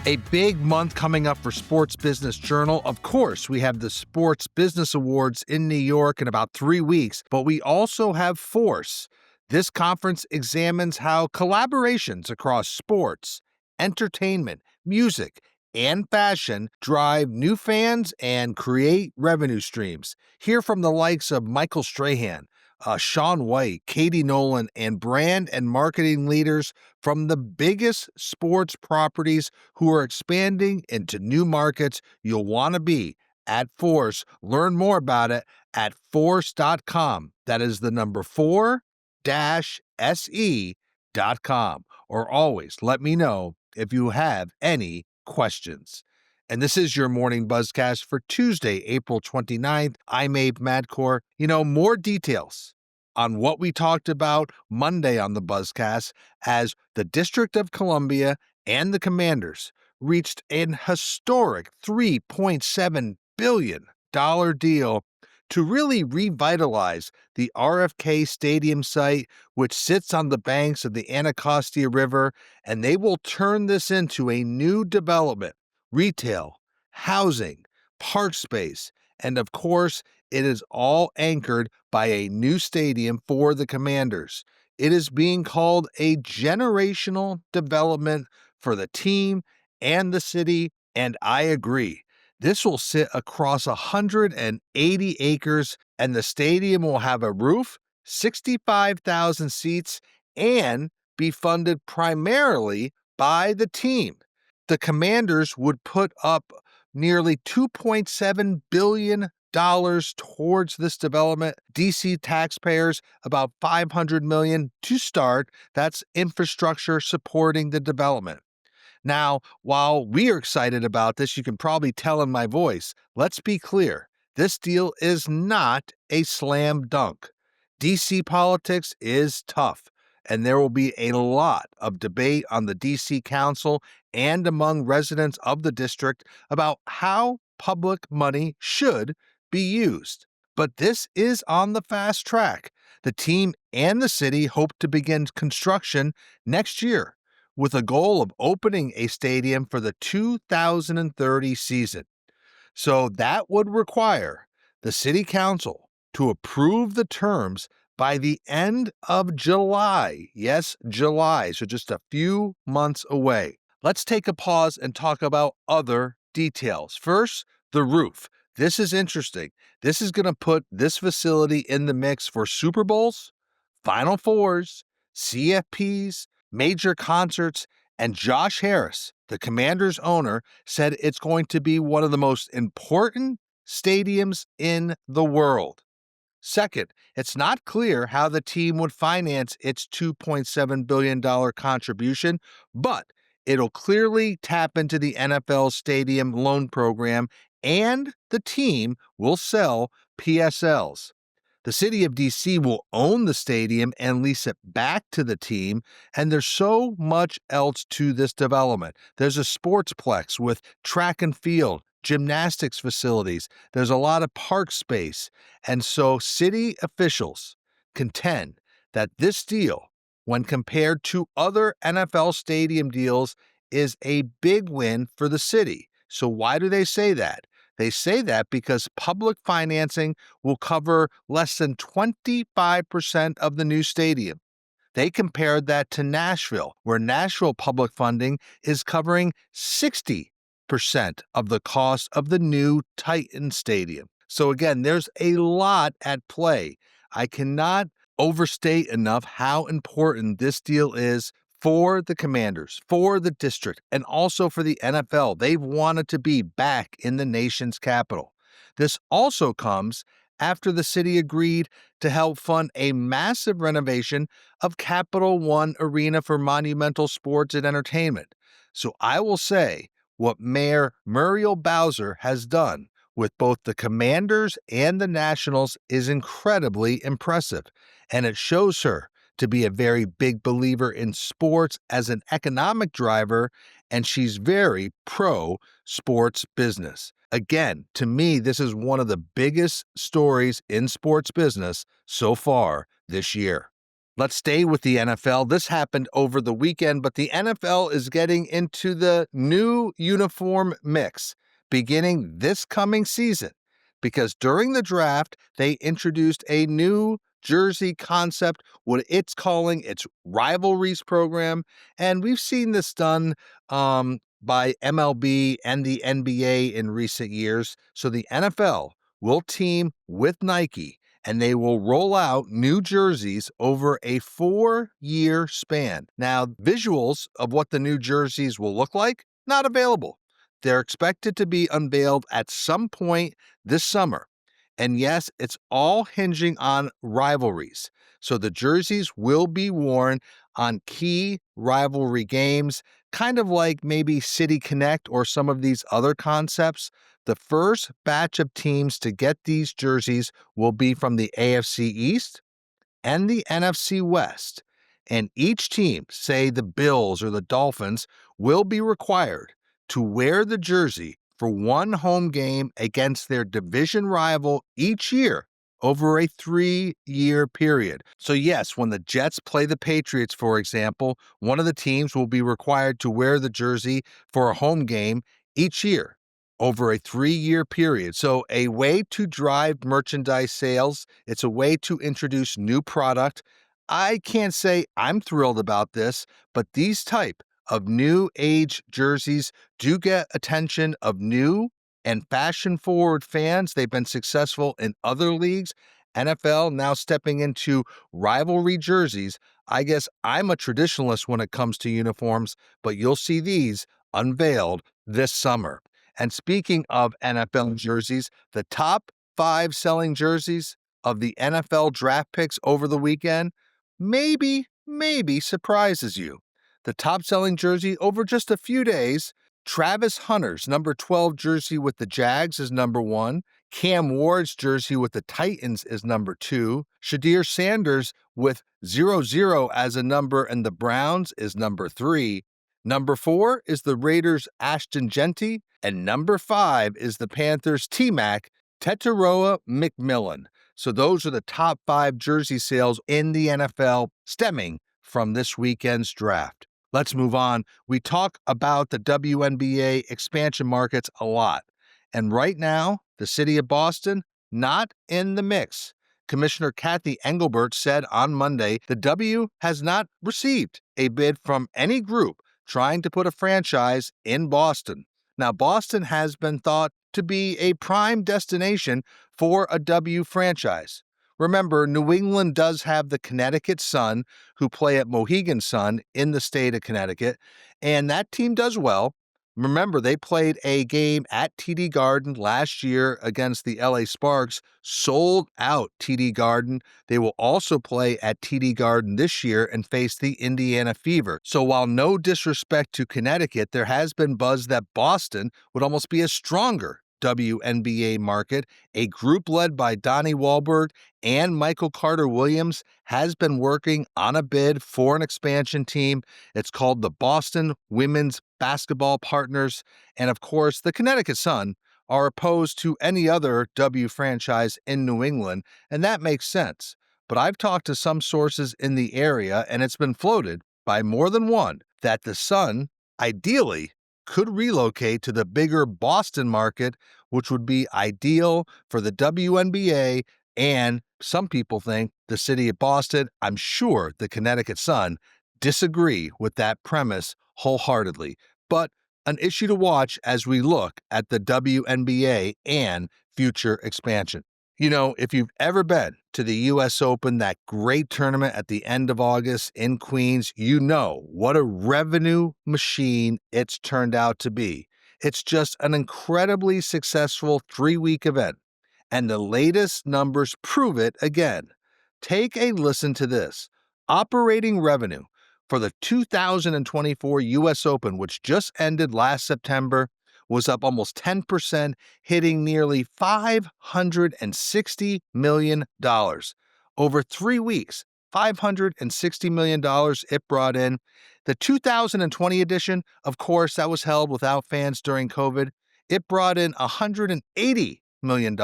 A big month coming up for Sports Business Journal. Of course, we have the Sports Business Awards in New York in about 3 weeks, but we also have Force. This conference examines how collaborations across sports, entertainment, music, and fashion drive new fans and create revenue streams. Hear from the likes of Michael Strahan, Shaun White, Katie Nolan, and brand and marketing leaders from the biggest sports properties who are expanding into new markets. You'll want to be at Force. Learn more about it at force.com. That is the number 4-se.com. Or always let me know if you have any questions. And this is your morning Buzzcast for Tuesday, April 29th. I'm Abe Madcore. More details on what we talked about Monday on the Buzzcast as the District of Columbia and the Commanders reached an historic $3.7 billion deal to really revitalize the RFK Stadium site, which sits on the banks of the Anacostia River, and they will turn this into a new development, retail, housing, park space, and of course, it is all anchored by a new stadium for the Commanders. It is being called a generational development for the team and the city, and I agree. This will sit across 180 acres, and the stadium will have a roof, 65,000 seats, and be funded primarily by the team. The Commanders would put up nearly $2.7 billion towards this development. DC taxpayers about $500 million to start. That's infrastructure supporting the development. Now, while we are excited about this, you can probably tell in my voice, let's be clear. This deal is not a slam dunk. DC politics is tough, and there will be a lot of debate on the DC Council and among residents of the district about how public money should be used. But this is on the fast track. The team and the city hope to begin construction next year, with a goal of opening a stadium for the 2030 season. So that would require the City Council to approve the terms by the end of July. Yes, July, so just a few months away. Let's take a pause and talk about other details. First, the roof. This is interesting. This is going to put this facility in the mix for Super Bowls, Final Fours, CFPs, major concerts, and Josh Harris, the Commanders owner, said it's going to be one of the most important stadiums in the world. Second, it's not clear how the team would finance its $2.7 billion contribution, but it'll clearly tap into the NFL Stadium Loan Program, and the team will sell PSLs. The city of DC will own the stadium and lease it back to the team, and there's so much else to this development. There's a sportsplex with track and field, gymnastics facilities. There's a lot of park space, and so city officials contend that this deal, when compared to other NFL stadium deals, is a big win for the city. So why do they say that? They say that because public financing will cover less than 25% of the new stadium. They compared that to Nashville, where Nashville public funding is covering 60% of the cost of the new Titan Stadium. So again, there's a lot at play. I cannot overstate enough how important this deal is for the Commanders, for the district, and also for the NFL. They've wanted to be back in the nation's capital. This also comes after the city agreed to help fund a massive renovation of Capital One Arena for monumental sports and entertainment. So I will say what Mayor Muriel Bowser has done with both the Commanders and the Nationals is incredibly impressive, and it shows her to be a very big believer in sports as an economic driver, and she's very pro-sports business. Again, to me, this is one of the biggest stories in sports business so far this year. Let's stay with the NFL. This happened over the weekend, but the NFL is getting into the new uniform mix beginning this coming season because during the draft, they introduced a new jersey concept, what it's calling its rivalries program. And we've seen this done by MLB and the NBA in recent years. So the NFL will team with Nike and they will roll out new jerseys over a 4-year span. Now, visuals of what the new jerseys will look like, not available. They're expected to be unveiled at some point this summer. And yes, it's all hinging on rivalries. So the jerseys will be worn on key rivalry games, kind of like maybe City Connect or some of these other concepts. The first batch of teams to get these jerseys will be from the AFC East and the NFC West. And each team, say the Bills or the Dolphins, will be required to wear the jersey for one home game against their division rival each year over a 3-year period. So yes, when the Jets play the Patriots, for example, one of the teams will be required to wear the jersey for a home game each year over a 3-year period. So a way to drive merchandise sales. It's a way to introduce new product. I can't say I'm thrilled about this, but these type of new age jerseys do get attention of new and fashion-forward fans. They've been successful in other leagues. NFL now stepping into rivalry jerseys. I guess I'm a traditionalist when it comes to uniforms, but you'll see these unveiled this summer. And speaking of NFL jerseys, the top 5 selling jerseys of the NFL draft picks over the weekend maybe surprises you. The top selling jersey over just a few days, Travis Hunter's number 12 jersey with the Jags is number 1. Cam Ward's jersey with the Titans is number 2. Shadir Sanders with 00 as a number and the Browns is number 3. Number 4 is the Raiders' Ashton Genty, and number 5 is the Panthers' T-Mac Tetaroa McMillan. So those are the top 5 jersey sales in the NFL stemming from this weekend's draft. Let's move on. We talk about the WNBA expansion markets a lot. And right now, the city of Boston, not in the mix. Commissioner Kathy Engelbert said on Monday the W has not received a bid from any group trying to put a franchise in Boston. Now, Boston has been thought to be a prime destination for a W franchise. Remember, New England does have the Connecticut Sun, who play at Mohegan Sun in the state of Connecticut, and that team does well. Remember, they played a game at TD Garden last year against the LA Sparks, sold out TD Garden. They will also play at TD Garden this year and face the Indiana Fever. So while no disrespect to Connecticut, there has been buzz that Boston would almost be a stronger WNBA market. A group led by Donnie Wahlberg and Michael Carter-Williams has been working on a bid for an expansion team. It's called the Boston Women's Basketball Partners. And of course, the Connecticut Sun are opposed to any other W franchise in New England, and that makes sense. But I've talked to some sources in the area, and it's been floated by more than one that the Sun, ideally, could relocate to the bigger Boston market, which would be ideal for the WNBA, and some people think the city of Boston. I'm sure the Connecticut Sun disagree with that premise wholeheartedly, but an issue to watch as we look at the WNBA and future expansion. You know, if you've ever been to the U.S. Open, that great tournament at the end of August in Queens, you know what a revenue machine it's turned out to be. It's just an incredibly successful 3-week event, and the latest numbers prove it again. Take a listen to this. Operating revenue for the 2024 U.S. Open, which just ended last September, was up almost 10%, hitting nearly $560 million. Over 3 weeks, $560 million it brought in. The 2020 edition, of course, that was held without fans during COVID. It brought in $180 million.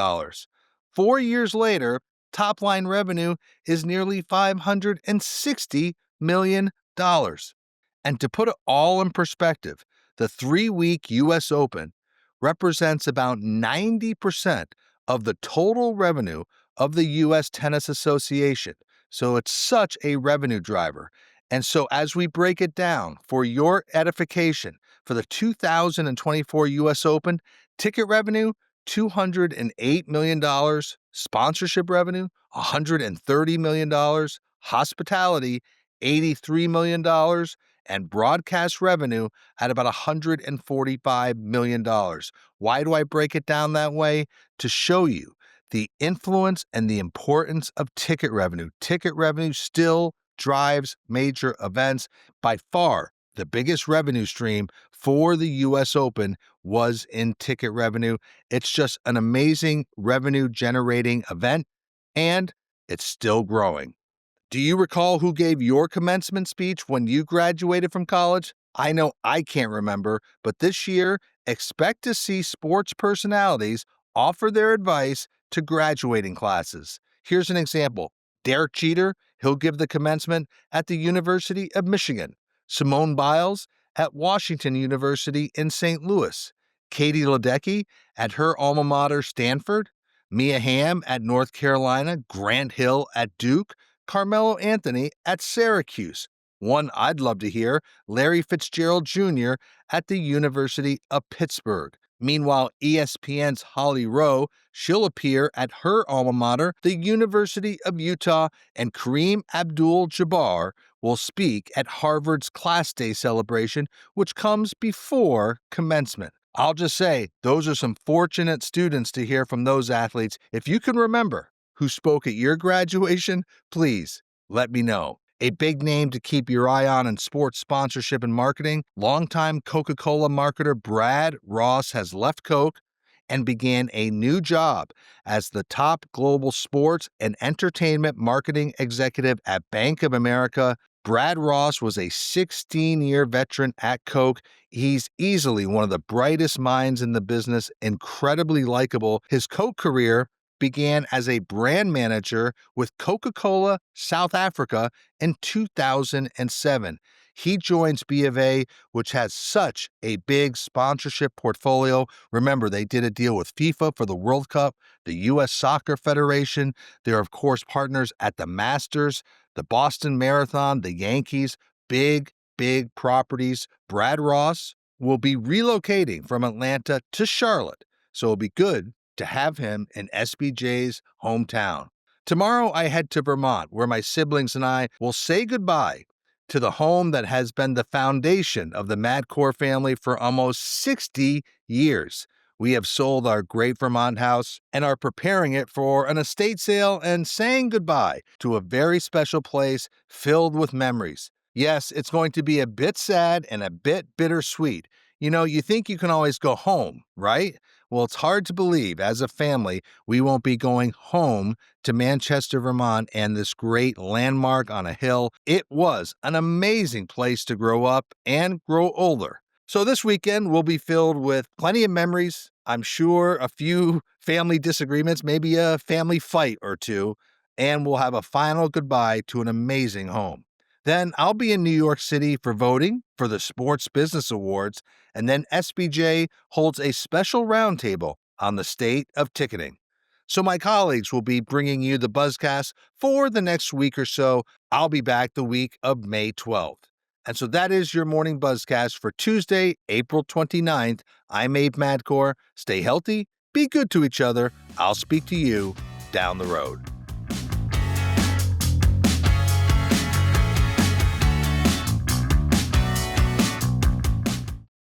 4 years later, top line revenue is nearly $560 million. And to put it all in perspective, the 3-week U.S. Open represents about 90% of the total revenue of the U.S. Tennis Association. So it's such a revenue driver. And so as we break it down for your edification, for the 2024 U.S. Open, ticket revenue, $208 million, sponsorship revenue, $130 million, hospitality, $83 million, and broadcast revenue at about $145 million. Why do I break it down that way? To show you the influence and the importance of ticket revenue. Ticket revenue still drives major events. By far, the biggest revenue stream for the U.S. Open was in ticket revenue. It's just an amazing revenue generating event, and it's still growing. Do you recall who gave your commencement speech when you graduated from college? I know I can't remember, but this year, expect to see sports personalities offer their advice to graduating classes. Here's an example. Derek Jeter, he'll give the commencement at the University of Michigan. Simone Biles at Washington University in St. Louis. Katie Ledecky at her alma mater, Stanford. Mia Hamm at North Carolina. Grant Hill at Duke. Carmelo Anthony at Syracuse. One I'd love to hear, Larry Fitzgerald Jr. at the University of Pittsburgh. Meanwhile, ESPN's Holly Rowe, she'll appear at her alma mater, the University of Utah, and Kareem Abdul-Jabbar will speak at Harvard's Class Day celebration, which comes before commencement. I'll just say, those are some fortunate students to hear from those athletes. If you can remember who spoke at your graduation, please let me know. A big name to keep your eye on in sports sponsorship and marketing, longtime Coca-Cola marketer Brad Ross has left Coke and began a new job as the top global sports and entertainment marketing executive at Bank of America. Brad Ross was a 16-year veteran at Coke. He's easily one of the brightest minds in the business, incredibly likable. His Coke career began as a brand manager with Coca-Cola South Africa in 2007. He joins B of A, which has such a big sponsorship portfolio. Remember, they did a deal with FIFA for the World Cup, the U.S. Soccer Federation. They're, of course, partners at the Masters, the Boston Marathon, the Yankees, big properties. Brad Ross will be relocating from Atlanta to Charlotte, so it'll be good to have him in SBJ's hometown. Tomorrow I head to Vermont, where my siblings and I will say goodbye to the home that has been the foundation of the Madcore family for almost 60 years. We have sold our great Vermont house and are preparing it for an estate sale and saying goodbye to a very special place filled with memories. Yes, it's going to be a bit sad and a bit bittersweet. You know, you think you can always go home, right? Well, it's hard to believe as a family we won't be going home to Manchester, Vermont, and this great landmark on a hill. It was an amazing place to grow up and grow older. So this weekend will be filled with plenty of memories. I'm sure a few family disagreements, maybe a family fight or two, and we'll have a final goodbye to an amazing home. Then I'll be in New York City for voting for the Sports Business Awards, and then SBJ holds a special roundtable on the state of ticketing. So my colleagues will be bringing you the Buzzcast for the next week or so. I'll be back the week of May 12th. And so that is your morning Buzzcast for Tuesday, April 29th. I'm Abe Madcore. Stay healthy, be good to each other. I'll speak to you down the road.